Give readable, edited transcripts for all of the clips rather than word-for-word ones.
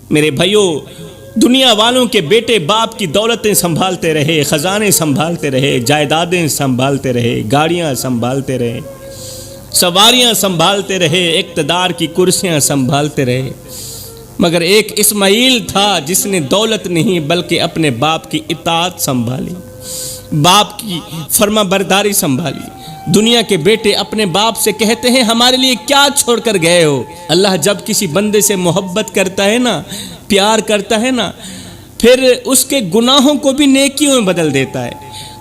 میرے بھائیوں، دنیا والوں کے بیٹے باپ کی دولتیں سنبھالتے رہے، خزانے سنبھالتے رہے، جائیدادیں سنبھالتے رہے، گاڑیاں سنبھالتے رہے، سواریاں سنبھالتے رہے، اقتدار کی کرسیاں سنبھالتے رہے، مگر ایک اسماعیل تھا جس نے دولت نہیں بلکہ اپنے باپ کی اطاعت سنبھالی، باپ کی فرما برداری سنبھالی۔ دنیا کے بیٹے اپنے باپ سے کہتے ہیں ہمارے لیے کیا چھوڑ کر گئے ہو؟ اللہ جب کسی بندے سے محبت کرتا ہے نا، پیار کرتا ہے نا، پھر اس کے گناہوں کو بھی نیکیوں میں بدل دیتا ہے،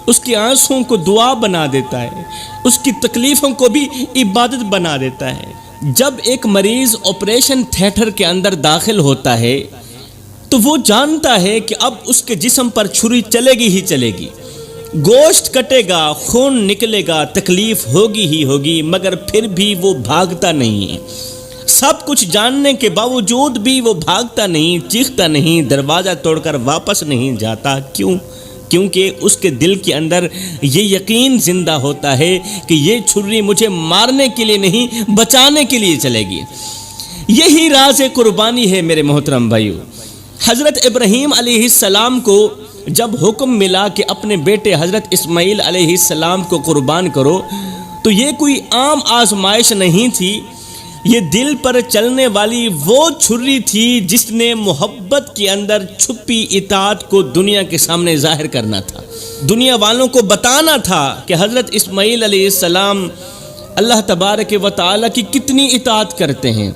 اس کی آنسوؤں کو دعا بنا دیتا ہے، اس کی تکلیفوں کو بھی عبادت بنا دیتا ہے۔ جب ایک مریض آپریشن تھیٹر کے اندر داخل ہوتا ہے تو وہ جانتا ہے کہ اب اس کے جسم پر چھری چلے گی ہی چلے گی، گوشت کٹے گا، خون نکلے گا، تکلیف ہوگی ہی ہوگی، مگر پھر بھی وہ بھاگتا نہیں ہے۔ سب کچھ جاننے کے باوجود بھی وہ بھاگتا نہیں، چیختا نہیں، دروازہ توڑ کر واپس نہیں جاتا۔ کیوں؟ کیونکہ اس کے دل کے اندر یہ یقین زندہ ہوتا ہے کہ یہ چھری مجھے مارنے کے لیے نہیں، بچانے کے لیے چلے گی۔ یہی راز قربانی ہے میرے محترم بھائیو۔ حضرت ابراہیم علیہ السلام کو جب حکم ملا کہ اپنے بیٹے حضرت اسماعیل علیہ السلام کو قربان کرو تو یہ کوئی عام آزمائش نہیں تھی، یہ دل پر چلنے والی وہ چھری تھی جس نے محبت کے اندر چھپی اطاعت کو دنیا کے سامنے ظاہر کرنا تھا، دنیا والوں کو بتانا تھا کہ حضرت اسماعیل علیہ السلام اللہ تبارک و تعالیٰ کی کتنی اطاعت کرتے ہیں،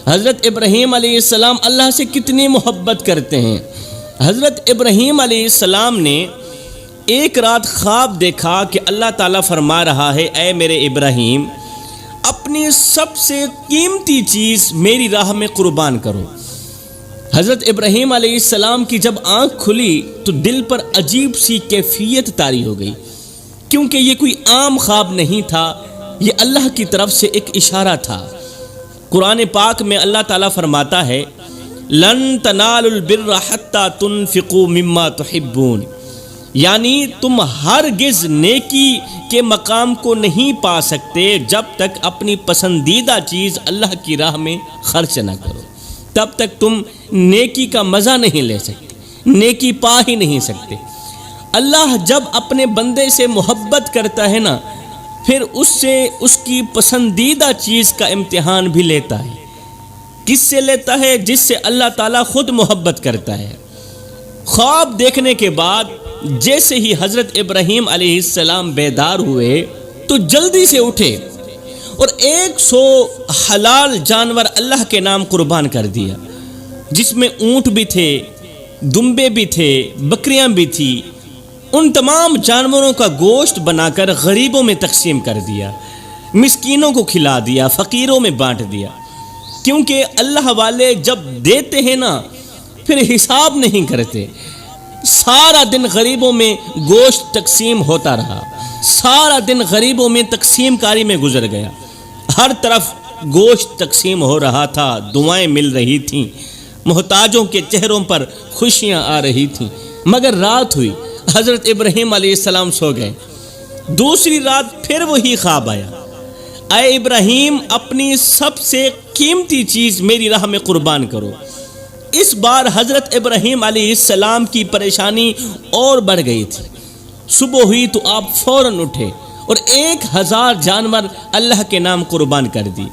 حضرت ابراہیم علیہ السلام اللہ سے کتنی محبت کرتے ہیں۔ حضرت ابراہیم علیہ السلام نے ایک رات خواب دیکھا کہ اللہ تعالیٰ فرما رہا ہے، اے میرے ابراہیم، اپنی سب سے قیمتی چیز میری راہ میں قربان کرو۔ حضرت ابراہیم علیہ السلام کی جب آنکھ کھلی تو دل پر عجیب سی کیفیت طاری ہو گئی، کیونکہ یہ کوئی عام خواب نہیں تھا، یہ اللہ کی طرف سے ایک اشارہ تھا۔ قرآن پاک میں اللہ تعالیٰ فرماتا ہے، لن تنالوا البر حتى تنفقوا مما تحبون، یعنی تم ہرگز نیکی کے مقام کو نہیں پا سکتے جب تک اپنی پسندیدہ چیز اللہ کی راہ میں خرچ نہ کرو، تب تک تم نیکی کا مزہ نہیں لے سکتے، نیکی پا ہی نہیں سکتے۔ اللہ جب اپنے بندے سے محبت کرتا ہے نا، پھر اس سے اس کی پسندیدہ چیز کا امتحان بھی لیتا ہے۔ کس سے لیتا ہے؟ جس سے اللہ تعالیٰ خود محبت کرتا ہے۔ خواب دیکھنے کے بعد جیسے ہی حضرت ابراہیم علیہ السلام بیدار ہوئے تو جلدی سے اٹھے اور 100 حلال جانور اللہ کے نام قربان کر دیا، جس میں اونٹ بھی تھے، دمبے بھی تھے، بکریاں بھی تھی۔ ان تمام جانوروں کا گوشت بنا کر غریبوں میں تقسیم کر دیا، مسکینوں کو کھلا دیا، فقیروں میں بانٹ دیا۔ کیونکہ اللہ والے جب دیتے ہیں نا پھر حساب نہیں کرتے۔ سارا دن غریبوں میں گوشت تقسیم ہوتا رہا، سارا دن غریبوں میں تقسیم کاری میں گزر گیا، ہر طرف گوشت تقسیم ہو رہا تھا، دعائیں مل رہی تھیں، محتاجوں کے چہروں پر خوشیاں آ رہی تھیں۔ مگر رات ہوئی، حضرت ابراہیم علیہ السلام سو گئے۔ دوسری رات پھر وہی خواب آیا، اے ابراہیم، اپنی سب سے قیمتی چیز میری راہ میں قربان کرو۔ اس بار حضرت ابراہیم علیہ السلام کی پریشانی اور بڑھ گئی تھی۔ صبح ہوئی تو آپ فوراً اٹھے اور 1000 جانور اللہ کے نام قربان کر دی۔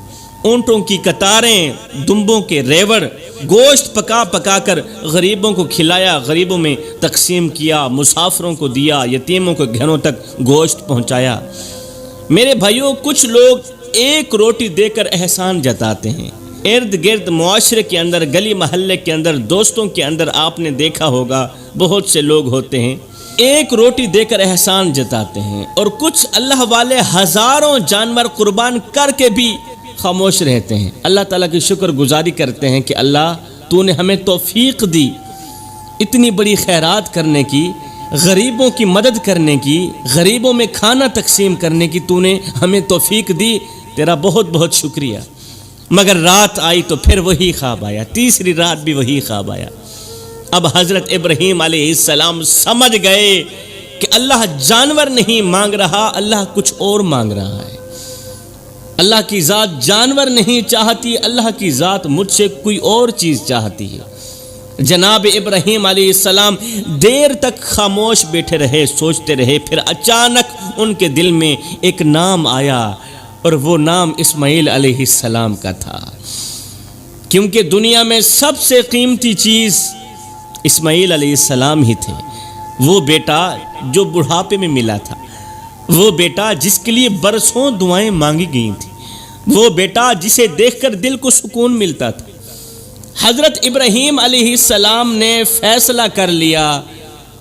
اونٹوں کی قطاریں، دمبوں کے ریوڑ، گوشت پکا پکا کر غریبوں کو کھلایا، غریبوں میں تقسیم کیا، مسافروں کو دیا، یتیموں کے گھروں تک گوشت پہنچایا۔ میرے بھائیوں، کچھ لوگ ایک روٹی دے کر احسان جتاتے ہیں۔ ارد گرد معاشرے کے اندر، گلی محلے کے اندر، دوستوں کے اندر آپ نے دیکھا ہوگا بہت سے لوگ ہوتے ہیں ایک روٹی دے کر احسان جتاتے ہیں، اور کچھ اللہ والے ہزاروں جانور قربان کر کے بھی خاموش رہتے ہیں، اللہ تعالیٰ کی شکر گزاری کرتے ہیں کہ اللہ تو نے ہمیں توفیق دی اتنی بڑی خیرات کرنے کی، غریبوں کی مدد کرنے کی، غریبوں میں کھانا تقسیم کرنے کی تو نے ہمیں توفیق دی، تیرا بہت بہت شکریہ۔ مگر رات آئی تو پھر وہی خواب آیا، تیسری رات بھی وہی خواب آیا۔ اب حضرت ابراہیم علیہ السلام سمجھ گئے کہ اللہ جانور نہیں مانگ رہا، اللہ کچھ اور مانگ رہا ہے۔ اللہ کی ذات جانور نہیں چاہتی، اللہ کی ذات مجھ سے کوئی اور چیز چاہتی ہے۔ جناب ابراہیم علیہ السلام دیر تک خاموش بیٹھے رہے، سوچتے رہے، پھر اچانک ان کے دل میں ایک نام آیا اور وہ نام اسماعیل علیہ السلام کا تھا، کیونکہ دنیا میں سب سے قیمتی چیز اسماعیل علیہ السلام ہی تھے۔ وہ بیٹا جو بڑھاپے میں ملا تھا، وہ بیٹا جس کے لیے برسوں دعائیں مانگی گئی تھیں، وہ بیٹا جسے دیکھ کر دل کو سکون ملتا تھا۔ حضرت ابراہیم علیہ السلام نے فیصلہ کر لیا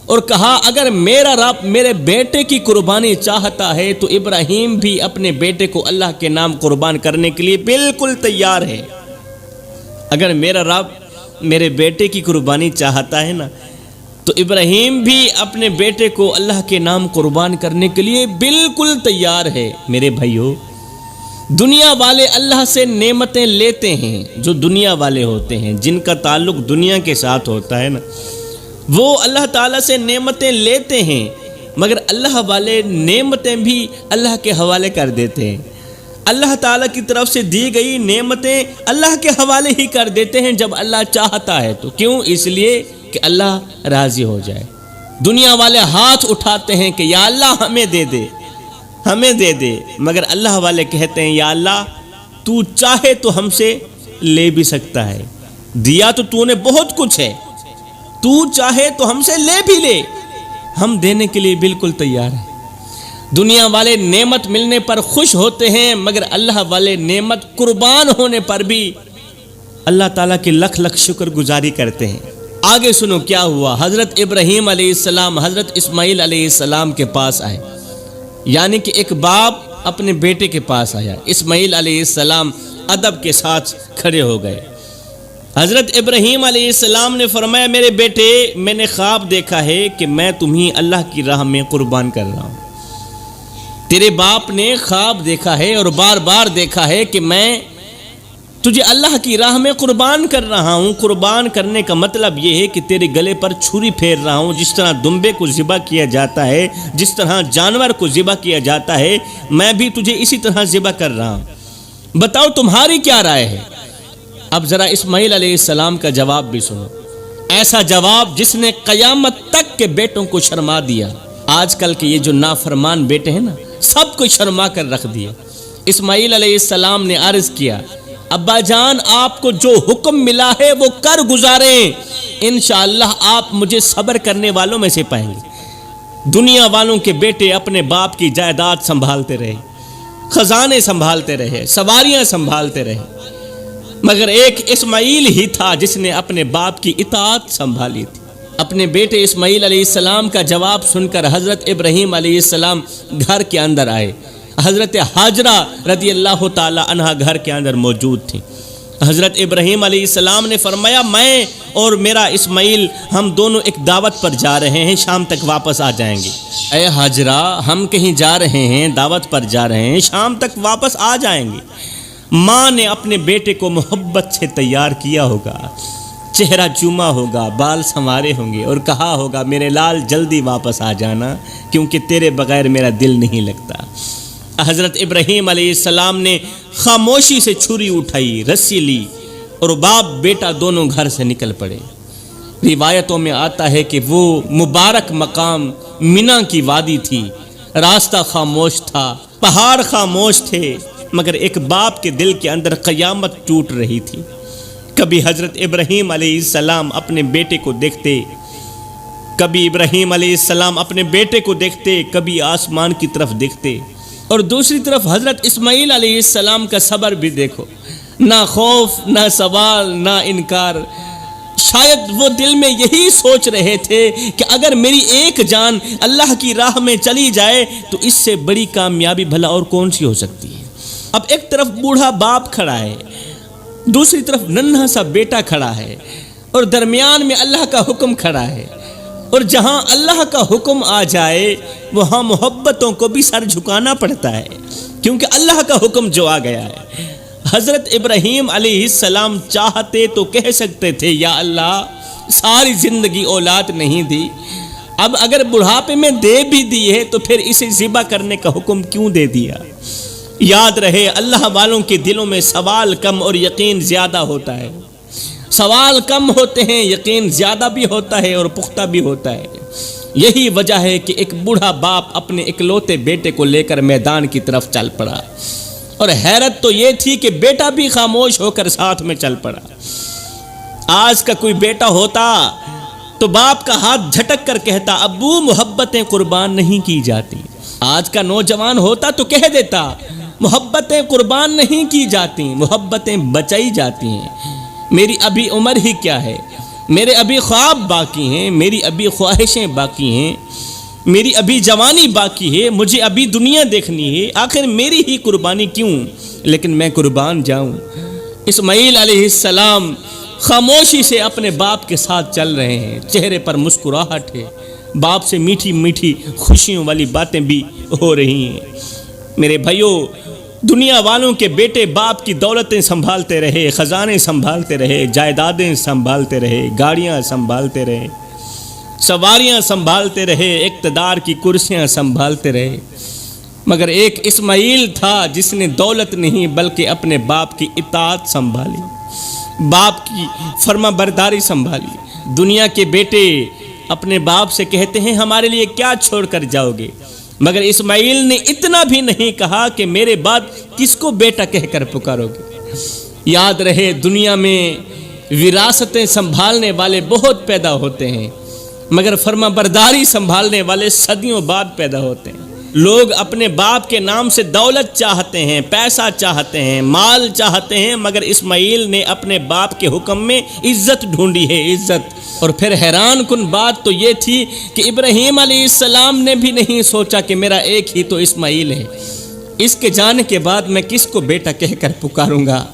اور کہا اگر میرا رب میرے بیٹے کی قربانی چاہتا ہے تو ابراہیم بھی اپنے بیٹے کو اللہ کے نام قربان کرنے کے لیے بالکل تیار ہے۔ اگر میرا رب میرے بیٹے کی قربانی چاہتا ہے نا تو ابراہیم بھی اپنے بیٹے کو اللہ کے نام قربان کرنے کے لیے بالکل تیار ہے۔ میرے بھائیو، دنیا والے اللہ سے نعمتیں لیتے ہیں، جو دنیا والے ہوتے ہیں، جن کا تعلق دنیا کے ساتھ ہوتا ہے نا، وہ اللہ تعالیٰ سے نعمتیں لیتے ہیں، مگر اللہ والے نعمتیں بھی اللہ کے حوالے کر دیتے ہیں۔ اللہ تعالیٰ کی طرف سے دی گئی نعمتیں اللہ کے حوالے ہی کر دیتے ہیں جب اللہ چاہتا ہے تو۔ کیوں؟ اس لیے کہ اللہ راضی ہو جائے۔ دنیا والے ہاتھ اٹھاتے ہیں کہ یا اللہ ہمیں دے دے، ہمیں دے دے، مگر اللہ والے کہتے ہیں یا اللہ تو چاہے تو ہم سے لے بھی سکتا ہے، دیا تو نے بہت کچھ ہے، تو چاہے تو ہم سے لے بھی لے، ہم دینے کے لیے بالکل تیار ہیں۔ دنیا والے نعمت ملنے پر خوش ہوتے ہیں، مگر اللہ والے نعمت قربان ہونے پر بھی اللہ تعالیٰ کی لکھ لکھ شکر گزاری کرتے ہیں۔ آگے سنو کیا ہوا۔ حضرت ابراہیم علیہ السلام حضرت اسماعیل علیہ السلام کے پاس آئے، یعنی کہ ایک باپ اپنے بیٹے کے پاس آیا۔ اسماعیل علیہ السلام ادب کے ساتھ کھڑے ہو گئے۔ حضرت ابراہیم علیہ السلام نے فرمایا میرے بیٹے، میں نے خواب دیکھا ہے کہ میں تمہیں اللہ کی راہ میں قربان کر رہا ہوں۔ تیرے باپ نے خواب دیکھا ہے اور بار بار دیکھا ہے کہ میں تجھے اللہ کی راہ میں قربان کر رہا ہوں۔ قربان کرنے کا مطلب یہ ہے کہ تیرے گلے پر چھری پھیر رہا ہوں، جس طرح دمبے کو ذبح کیا جاتا ہے، جس طرح جانور کو ذبح کیا جاتا ہے، میں بھی تجھے اسی طرح ذبح کر رہا ہوں۔ بتاؤ تمہاری کیا رائے ہے؟ اب ذرا اسماعیل علیہ السلام کا جواب بھی سنو، ایسا جواب جس نے قیامت تک کے بیٹوں کو شرما دیا۔ آج کل کے یہ جو نافرمان بیٹے ہیں نا، سب کو شرما کر رکھ دیا۔ اسماعیل علیہ السلام نے عرض کیا ابا جان آپ کو جو حکم ملا ہے وہ کر گزاریں، انشاءاللہ آپ مجھے صبر کرنے والوں میں سے پائیں گے۔ دنیا والوں کے بیٹے اپنے باپ کی جائیداد سنبھالتے رہے، خزانے سنبھالتے رہے، سواریاں سنبھالتے رہے، مگر ایک اسماعیل ہی تھا جس نے اپنے باپ کی اطاعت سنبھالی تھی۔ اپنے بیٹے اسماعیل علیہ السلام کا جواب سن کر حضرت ابراہیم علیہ السلام گھر کے اندر آئے۔ حضرت حاجرہ رضی اللہ تعالی عنہا گھر کے اندر موجود تھی۔ حضرت ابراہیم علیہ السلام نے فرمایا میں اور میرا اسماعیل ہم دونوں ایک دعوت پر جا رہے ہیں، شام تک واپس آ جائیں گے۔ اے حاجرہ ہم کہیں جا رہے ہیں، دعوت پر جا رہے ہیں، شام تک واپس آ جائیں گے۔ ماں نے اپنے بیٹے کو محبت سے تیار کیا ہوگا، چہرہ چوما ہوگا، بال سنوارے ہوں گے اور کہا ہوگا میرے لال جلدی واپس آ جانا کیونکہ تیرے بغیر میرا دل نہیں لگتا۔ حضرت ابراہیم علیہ السلام نے خاموشی سے چھری اٹھائی، رسی لی اور باپ بیٹا دونوں گھر سے نکل پڑے۔ روایتوں میں آتا ہے کہ وہ مبارک مقام مینا کی وادی تھی، راستہ خاموش تھا، پہاڑ خاموش تھے، مگر ایک باپ کے دل کے اندر قیامت ٹوٹ رہی تھی۔ کبھی حضرت ابراہیم علیہ السلام اپنے بیٹے کو دیکھتے، کبھی ابراہیم علیہ السلام اپنے بیٹے کو دیکھتے، کبھی آسمان کی طرف دیکھتے، اور دوسری طرف حضرت اسماعیل علیہ السلام کا صبر بھی دیکھو، نہ خوف، نہ سوال، نہ انکار۔ شاید وہ دل میں یہی سوچ رہے تھے کہ اگر میری ایک جان اللہ کی راہ میں چلی جائے تو اس سے بڑی کامیابی بھلا اور کون سی ہو سکتی ہے۔ اب ایک طرف بوڑھا باپ کھڑا ہے، دوسری طرف ننھا سا بیٹا کھڑا ہے، اور درمیان میں اللہ کا حکم کھڑا ہے، اور جہاں اللہ کا حکم آ جائے وہاں محبتوں کو بھی سر جھکانا پڑتا ہے، کیونکہ اللہ کا حکم جو آ گیا ہے۔ حضرت ابراہیم علیہ السلام چاہتے تو کہہ سکتے تھے یا اللہ ساری زندگی اولاد نہیں دی، اب اگر بڑھاپے میں دے بھی دی ہے تو پھر اسے ذبح کرنے کا حکم کیوں دے دیا۔ یاد رہے اللہ والوں کے دلوں میں سوال کم اور یقین زیادہ ہوتا ہے۔ سوال کم ہوتے ہیں، یقین زیادہ بھی ہوتا ہے اور پختہ بھی ہوتا ہے۔ یہی وجہ ہے کہ ایک بوڑھا باپ اپنے اکلوتے بیٹے کو لے کر میدان کی طرف چل پڑا، اور حیرت تو یہ تھی کہ بیٹا بھی خاموش ہو کر ساتھ میں چل پڑا۔ آج کا کوئی بیٹا ہوتا تو باپ کا ہاتھ جھٹک کر کہتا، ابو محبتیں قربان نہیں کی جاتی۔ آج کا نوجوان ہوتا تو کہہ دیتا، محبتیں قربان نہیں کی جاتی، محبتیں بچائی جاتی ہیں۔ میری ابھی عمر ہی کیا ہے، میرے ابھی خواب باقی ہیں، میری ابھی خواہشیں باقی ہیں، میری ابھی جوانی باقی ہے، مجھے ابھی دنیا دیکھنی ہے، آخر میری ہی قربانی کیوں، لیکن میں قربان جاؤں۔ اسماعیل علیہ السلام خاموشی سے اپنے باپ کے ساتھ چل رہے ہیں، چہرے پر مسکراہٹ ہے، باپ سے میٹھی میٹھی خوشیوں والی باتیں بھی ہو رہی ہیں۔ میرے بھائیوں، دنیا والوں کے بیٹے باپ کی دولتیں سنبھالتے رہے، خزانے سنبھالتے رہے، جائیدادیں سنبھالتے رہے، گاڑیاں سنبھالتے رہے، سواریاں سنبھالتے رہے، اقتدار کی کرسیاں سنبھالتے رہے، مگر ایک اسماعیل تھا جس نے دولت نہیں بلکہ اپنے باپ کی اطاعت سنبھالی، باپ کی فرما برداری سنبھالی۔ دنیا کے بیٹے اپنے باپ سے کہتے ہیں ہمارے لیے کیا چھوڑ کر جاؤ گے، مگر اسماعیل نے اتنا بھی نہیں کہا کہ میرے بعد کس کو بیٹا کہہ کر پکارو گے۔ یاد رہے، دنیا میں وراثتیں سنبھالنے والے بہت پیدا ہوتے ہیں، مگر فرما برداری سنبھالنے والے صدیوں بعد پیدا ہوتے ہیں۔ لوگ اپنے باپ کے نام سے دولت چاہتے ہیں، پیسہ چاہتے ہیں، مال چاہتے ہیں، مگر اسماعیل نے اپنے باپ کے حکم میں عزت ڈھونڈی ہے، عزت۔ اور پھر حیران کن بات تو یہ تھی کہ ابراہیم علیہ السلام نے بھی نہیں سوچا کہ میرا ایک ہی تو اسماعیل ہے، اس کے جانے کے بعد میں کس کو بیٹا کہہ کر پکاروں گا؟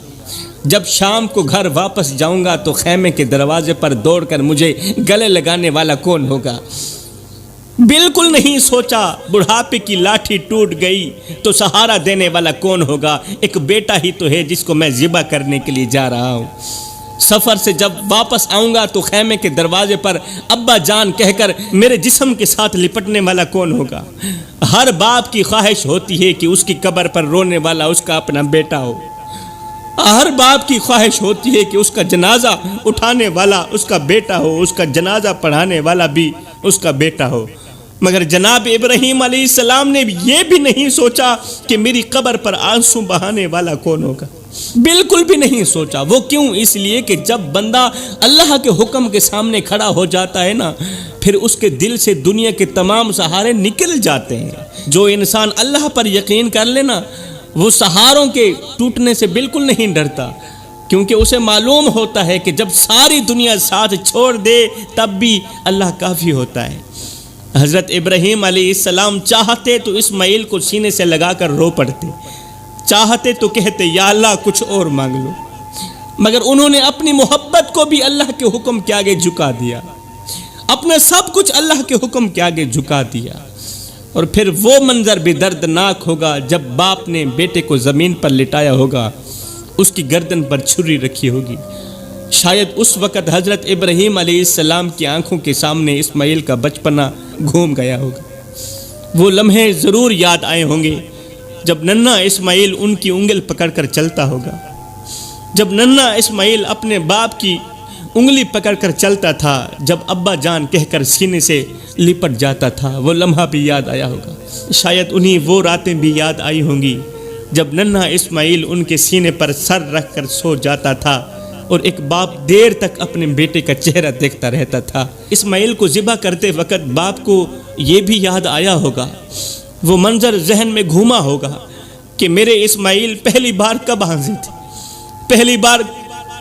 جب شام کو گھر واپس جاؤں گا تو خیمے کے دروازے پر دوڑ کر مجھے گلے لگانے والا کون ہوگا؟ بالکل نہیں سوچا، بڑھاپے کی لاٹھی ٹوٹ گئی تو سہارا دینے والا کون ہوگا؟ ایک بیٹا ہی تو ہے جس کو میں ذبح کرنے کے لیے جا رہا ہوں۔ سفر سے جب واپس آؤں گا تو خیمے کے دروازے پر ابا جان کہہ کر میرے جسم کے ساتھ لپٹنے والا کون ہوگا؟ ہر باپ کی خواہش ہوتی ہے کہ اس کی قبر پر رونے والا اس کا اپنا بیٹا ہو، ہر باپ کی خواہش ہوتی ہے کہ اس کا جنازہ اٹھانے والا اس کا بیٹا ہو، اس کا جنازہ پڑھانے والا بھی اس کا بیٹا ہو، مگر جناب ابراہیم علیہ السلام نے یہ بھی نہیں سوچا کہ میری قبر پر آنسو بہانے والا کون ہوگا، بالکل بھی نہیں سوچا۔ وہ کیوں؟ اس لیے کہ جب بندہ اللہ کے حکم کے سامنے کھڑا ہو جاتا ہے نا، پھر اس کے دل سے دنیا کے تمام سہارے نکل جاتے ہیں۔ جو انسان اللہ پر یقین کر لینا، وہ سہاروں کے ٹوٹنے سے بالکل نہیں ڈرتا، کیونکہ اسے معلوم ہوتا ہے کہ جب ساری دنیا ساتھ چھوڑ دے تب بھی اللہ کافی ہوتا ہے۔ حضرت ابراہیم علیہ السلام چاہتے تو اسماعیل کو سینے سے لگا کر رو پڑتے، چاہتے تو کہتے یا اللہ کچھ اور مانگ لو، مگر انہوں نے اپنی محبت کو بھی اللہ کے حکم کے آگے جھکا دیا، اپنا سب کچھ اللہ کے حکم کے آگے جھکا دیا۔ اور پھر وہ منظر بھی دردناک ہوگا جب باپ نے بیٹے کو زمین پر لٹایا ہوگا، اس کی گردن پر چھری رکھی ہوگی۔ شاید اس وقت حضرت ابراہیم علیہ السلام کی آنکھوں کے سامنے اسماعیل کا بچپنا گھوم گیا ہوگا۔ وہ لمحے ضرور یاد آئے ہوں گے جب ننھا اسماعیل ان کی انگل پکڑ کر چلتا ہوگا، جب ننھا اسماعیل اپنے باپ کی انگلی پکڑ کر چلتا تھا، جب ابا جان کہہ کر سینے سے لپٹ جاتا تھا، وہ لمحہ بھی یاد آیا ہوگا۔ شاید انہی وہ راتیں بھی یاد آئی ہوں گی جب ننھا اسماعیل ان کے سینے پر سر رکھ کر سو جاتا تھا اور ایک باپ دیر تک اپنے بیٹے کا چہرہ دیکھتا رہتا تھا۔ اسماعیل کو ذبح کرتے وقت باپ کو یہ بھی یاد آیا ہوگا، وہ منظر ذہن میں گھوما ہوگا کہ میرے اسماعیل پہلی بار کب ہنسے تھے، پہلی بار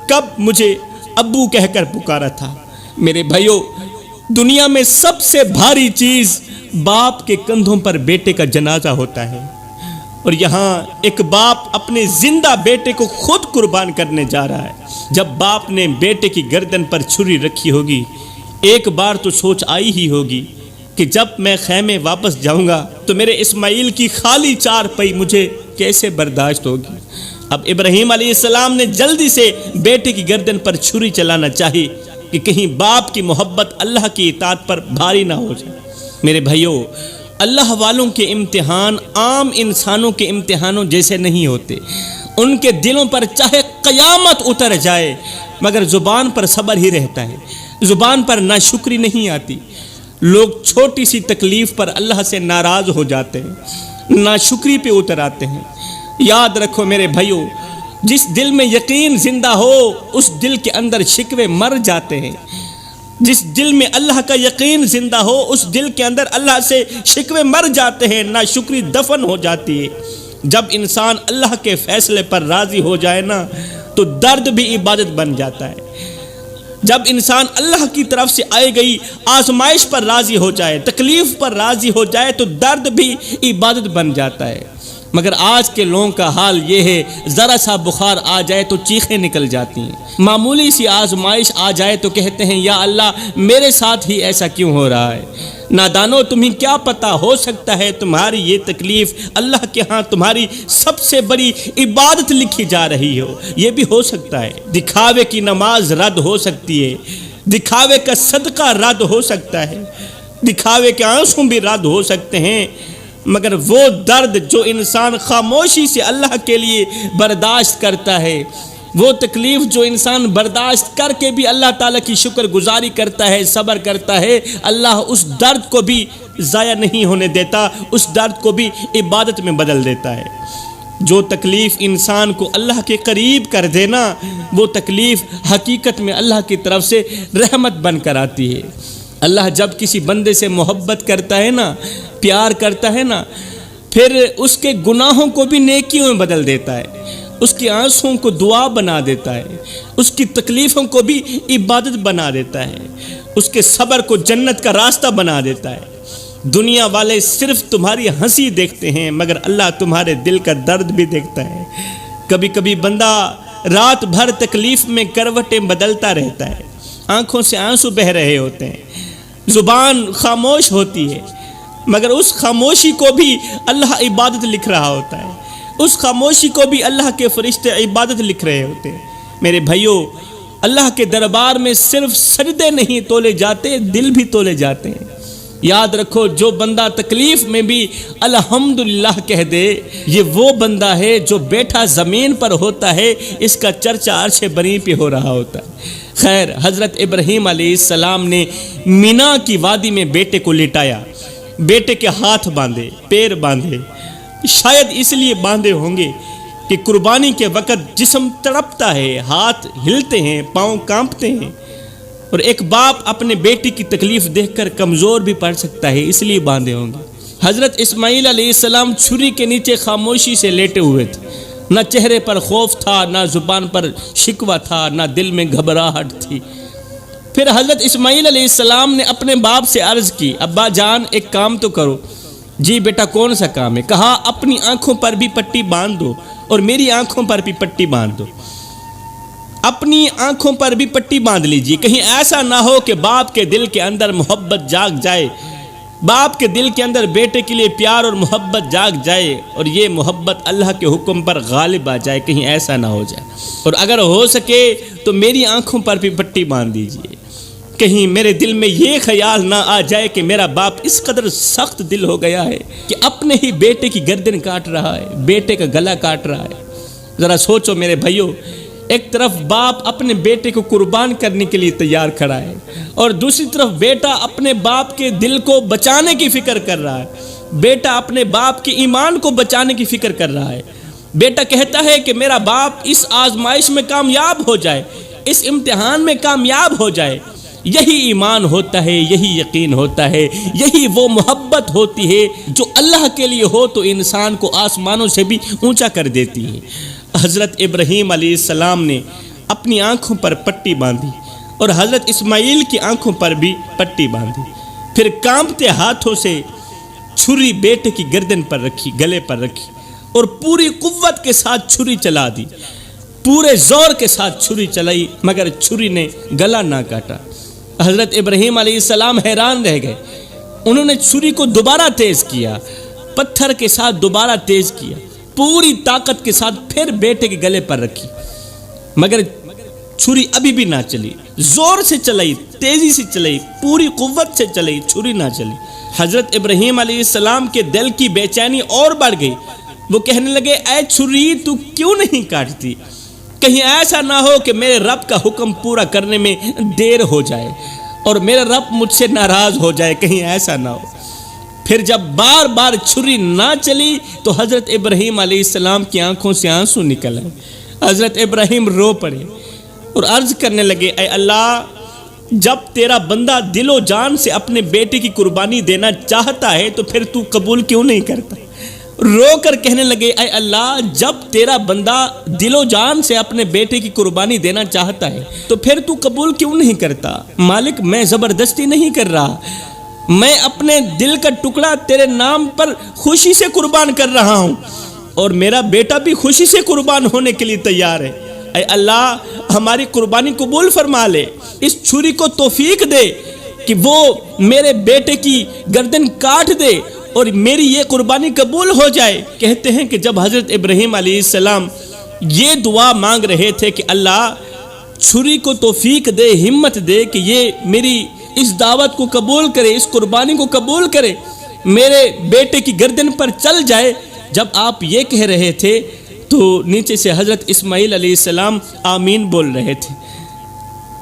کب مجھے ابو کہہ کر پکارا تھا۔ میرے بھائیوں، دنیا میں سب سے بھاری چیز باپ کے کندھوں پر بیٹے کا جنازہ ہوتا ہے، اور یہاں ایک باپ اپنے زندہ بیٹے کو خود قربان کرنے جا رہا ہے۔ جب باپ نے بیٹے کی گردن پر چھری رکھی ہوگی، ایک بار تو سوچ آئی ہی ہوگی کہ جب میں خیمے واپس جاؤں گا تو میرے اسماعیل کی خالی چار پئی مجھے کیسے برداشت ہوگی۔ اب ابراہیم علیہ السلام نے جلدی سے بیٹے کی گردن پر چھری چلانا چاہی کہ کہیں باپ کی محبت اللہ کی اطاعت پر بھاری نہ ہو جائے۔ میرے بھائیوں، اللہ والوں کے امتحان عام انسانوں کے امتحانوں جیسے نہیں ہوتے۔ ان کے دلوں پر چاہے قیامت اتر جائے مگر زبان پر صبر ہی رہتا ہے، زبان پر ناشکری نہیں آتی۔ لوگ چھوٹی سی تکلیف پر اللہ سے ناراض ہو جاتے ہیں، ناشکری پہ اتر آتے ہیں۔ یاد رکھو میرے بھائیو، جس دل میں یقین زندہ ہو اس دل کے اندر شکوے مر جاتے ہیں۔ جس دل میں اللہ کا یقین زندہ ہو اس دل کے اندر اللہ سے شکوے مر جاتے ہیں، ناشکری دفن ہو جاتی ہے۔ جب انسان اللہ کے فیصلے پر راضی ہو جائے نا تو درد بھی عبادت بن جاتا ہے۔ جب انسان اللہ کی طرف سے آئی گئی آزمائش پر راضی ہو جائے، تکلیف پر راضی ہو جائے تو درد بھی عبادت بن جاتا ہے۔ مگر آج کے لوگوں کا حال یہ ہے، ذرا سا بخار آ جائے تو چیخیں نکل جاتی ہیں، معمولی سی آزمائش آ جائے تو کہتے ہیں یا اللہ میرے ساتھ ہی ایسا کیوں ہو رہا ہے۔ نادانو، تمہیں کیا پتا، ہو سکتا ہے تمہاری یہ تکلیف اللہ کے ہاں تمہاری سب سے بڑی عبادت لکھی جا رہی ہو، یہ بھی ہو سکتا ہے۔ دکھاوے کی نماز رد ہو سکتی ہے، دکھاوے کا صدقہ رد ہو سکتا ہے، دکھاوے کے آنسو بھی رد ہو سکتے ہیں، مگر وہ درد جو انسان خاموشی سے اللہ کے لیے برداشت کرتا ہے، وہ تکلیف جو انسان برداشت کر کے بھی اللہ تعالیٰ کی شکر گزاری کرتا ہے، صبر کرتا ہے، اللہ اس درد کو بھی ضائع نہیں ہونے دیتا، اس درد کو بھی عبادت میں بدل دیتا ہے۔ جو تکلیف انسان کو اللہ کے قریب کر دینا، وہ تکلیف حقیقت میں اللہ کی طرف سے رحمت بن کر آتی ہے۔ اللہ جب کسی بندے سے محبت کرتا ہے نا، پیار کرتا ہے نا، پھر اس کے گناہوں کو بھی نیکیوں میں بدل دیتا ہے، اس کے آنسوں کو دعا بنا دیتا ہے، اس کی تکلیفوں کو بھی عبادت بنا دیتا ہے، اس کے صبر کو جنت کا راستہ بنا دیتا ہے۔ دنیا والے صرف تمہاری ہنسی دیکھتے ہیں مگر اللہ تمہارے دل کا درد بھی دیکھتا ہے۔ کبھی کبھی بندہ رات بھر تکلیف میں کروٹیں بدلتا رہتا ہے، آنکھوں سے آنسو بہہ رہے ہوتے ہیں، زبان خاموش ہوتی ہے، مگر اس خاموشی کو بھی اللہ عبادت لکھ رہا ہوتا ہے، اس خاموشی کو بھی اللہ کے فرشتے عبادت لکھ رہے ہوتے ہیں۔ میرے بھائیو، اللہ کے دربار میں صرف سجدے نہیں تولے جاتے، دل بھی تولے جاتے ہیں۔ یاد رکھو، جو بندہ تکلیف میں بھی الحمدللہ کہہ دے، یہ وہ بندہ ہے جو بیٹھا زمین پر ہوتا ہے، اس کا چرچا عرش بری پہ ہو رہا ہوتا ہے۔ خیر، حضرت ابراہیم علیہ السلام نے مینا کی وادی میں بیٹے کو لٹایا، بیٹے کے ہاتھ باندھے، پیر باندھے، شاید اس لیے باندھے ہوں گے کہ قربانی کے وقت جسم تڑپتا ہے، ہاتھ ہلتے ہیں، پاؤں کانپتے ہیں، اور ایک باپ اپنے بیٹی کی تکلیف دیکھ کر کمزور بھی پڑ سکتا ہے، اس لیے باندھے ہوں گے۔ حضرت اسماعیل علیہ السلام چھری کے نیچے خاموشی سے لیٹے ہوئے تھے، نہ چہرے پر خوف تھا، نہ زبان پر شکوہ تھا، نہ دل میں گھبراہٹ تھی۔ پھر حضرت اسماعیل علیہ السلام نے اپنے باپ سے عرض کی، ابا جان ایک کام تو کرو۔ جی بیٹا، کون سا کام ہے؟ کہا اپنی آنکھوں پر بھی پٹی باندھ دو اور میری آنکھوں پر بھی پٹی باندھ دو، اپنی آنکھوں پر بھی پٹی باندھ لیجیے، کہیں ایسا نہ ہو کہ باپ کے دل کے اندر محبت جاگ جائے، باپ کے دل کے اندر بیٹے کے لیے پیار اور محبت جاگ جائے اور یہ محبت اللہ کے حکم پر غالب آ جائے، کہیں ایسا نہ ہو جائے، اور اگر ہو سکے تو میری آنکھوں پر بھی پٹی باندھ دیجیے، کہیں میرے دل میں یہ خیال نہ آ جائے کہ میرا باپ اس قدر سخت دل ہو گیا ہے کہ اپنے ہی بیٹے کی گردن کاٹ رہا ہے، بیٹے کا گلا کاٹ رہا ہے۔ ذرا سوچو میرے بھائیو، ایک طرف باپ اپنے بیٹے کو قربان کرنے کے لیے تیار کھڑا ہے اور دوسری طرف بیٹا اپنے باپ کے دل کو بچانے کی فکر کر رہا ہے، بیٹا اپنے باپ کے ایمان کو بچانے کی فکر کر رہا ہے۔ بیٹا کہتا ہے کہ میرا باپ اس آزمائش میں کامیاب ہو جائے، اس امتحان میں کامیاب ہو جائے۔ یہی ایمان ہوتا ہے، یہی یقین ہوتا ہے، یہی وہ محبت ہوتی ہے جو اللہ کے لیے ہو تو انسان کو آسمانوں سے بھی اونچا کر دیتی ہے۔ حضرت ابراہیم علیہ السلام نے اپنی آنکھوں پر پٹی باندھی اور حضرت اسماعیل کی آنکھوں پر بھی پٹی باندھی، پھر کانپتے ہاتھوں سے چھری بیٹے کی گردن پر رکھی، گلے پر رکھی اور پوری قوت کے ساتھ چھری چلا دی، پورے زور کے ساتھ چھری چلائی مگر چھری نے گلا نہ کاٹا۔ حضرت ابراہیم علیہ السلام حیران رہ گئے، انہوں نے چھری کو دوبارہ تیز کیا، پتھر کے ساتھ دوبارہ تیز کیا، پوری طاقت کے ساتھ پھر بیٹے کے گلے پر رکھی، مگر چھری ابھی بھی نہ چلی، زور سے چلائی، تیزی سے چلائی، پوری قوت سے چلائی، چھری نہ چلی۔ حضرت ابراہیم علیہ السلام کے دل کی بے چینی اور بڑھ گئی، وہ کہنے لگے اے چھری تو کیوں نہیں کاٹتی؟ کہیں ایسا نہ ہو کہ میرے رب کا حکم پورا کرنے میں دیر ہو جائے اور میرا رب مجھ سے ناراض ہو جائے، کہیں ایسا نہ ہو۔ پھر جب بار بار چھری نہ چلی تو حضرت ابراہیم علیہ السلام کی آنکھوں سے آنسو نکل آئے۔ حضرت ابراہیم رو پڑے اور عرض کرنے لگے اے اللہ، جب تیرا بندہ دل و جان سے اپنے بیٹے کی قربانی دینا چاہتا ہے تو پھر تو قبول کیوں نہیں کرتا؟ رو کر کہنے لگے اے اللہ، جب تیرا بندہ دل و جان سے اپنے بیٹے کی قربانی دینا چاہتا ہے تو پھر تو قبول کیوں نہیں کرتا؟ مالک، میں زبردستی نہیں کر رہا، میں اپنے دل کا ٹکڑا تیرے نام پر خوشی سے قربان کر رہا ہوں اور میرا بیٹا بھی خوشی سے قربان ہونے کے لیے تیار ہے۔ اے اللہ، ہماری قربانی قبول فرما لے، اس چھری کو توفیق دے کہ وہ میرے بیٹے کی گردن کاٹ دے اور میری یہ قربانی قبول ہو جائے۔ کہتے ہیں کہ جب حضرت ابراہیم علیہ السلام یہ دعا مانگ رہے تھے کہ اللہ چھری کو توفیق دے، ہمت دے کہ یہ میری اس دعوت کو قبول کرے، اس قربانی کو قبول کرے، میرے بیٹے کی گردن پر چل جائے، جب آپ یہ کہہ رہے تھے تو نیچے سے حضرت اسماعیل علیہ السلام آمین بول رہے تھے۔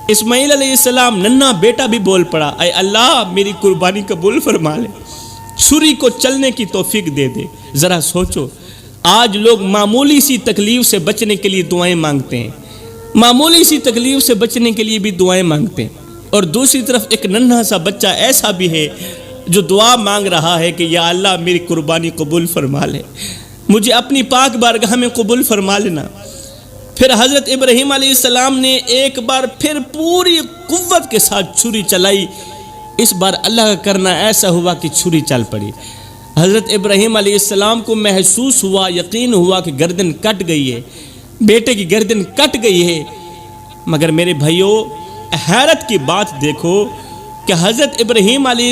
اسماعیل علیہ السلام ننھا بیٹا بھی بول پڑا اے اللہ، میری قربانی قبول فرما لے، چھری کو چلنے کی توفیق دے دے۔ ذرا سوچو، آج لوگ معمولی سی تکلیف سے بچنے کے لیے دعائیں مانگتے ہیں، معمولی سی تکلیف سے بچنے کے لیے بھی دعائیں مانگتے ہیں، اور دوسری طرف ایک ننھا سا بچہ ایسا بھی ہے جو دعا مانگ رہا ہے کہ یا اللہ میری قربانی قبول فرما لے، مجھے اپنی پاک بارگاہ میں قبول فرما لینا۔ پھر حضرت ابراہیم علیہ السلام نے ایک بار پھر پوری قوت کے ساتھ چھری چلائی۔ اس بار اللہ کا کرنا ایسا ہوا کہ چھری چل پڑی۔ حضرت ابراہیم علیہ السلام کو محسوس ہوا، یقین ہوا کہ گردن کٹ گئی ہے، بیٹے کی گردن کٹ گئی ہے۔ مگر میرے بھائیوں، حیرت کی بات دیکھو کہ حضرت ابراہیم علیہ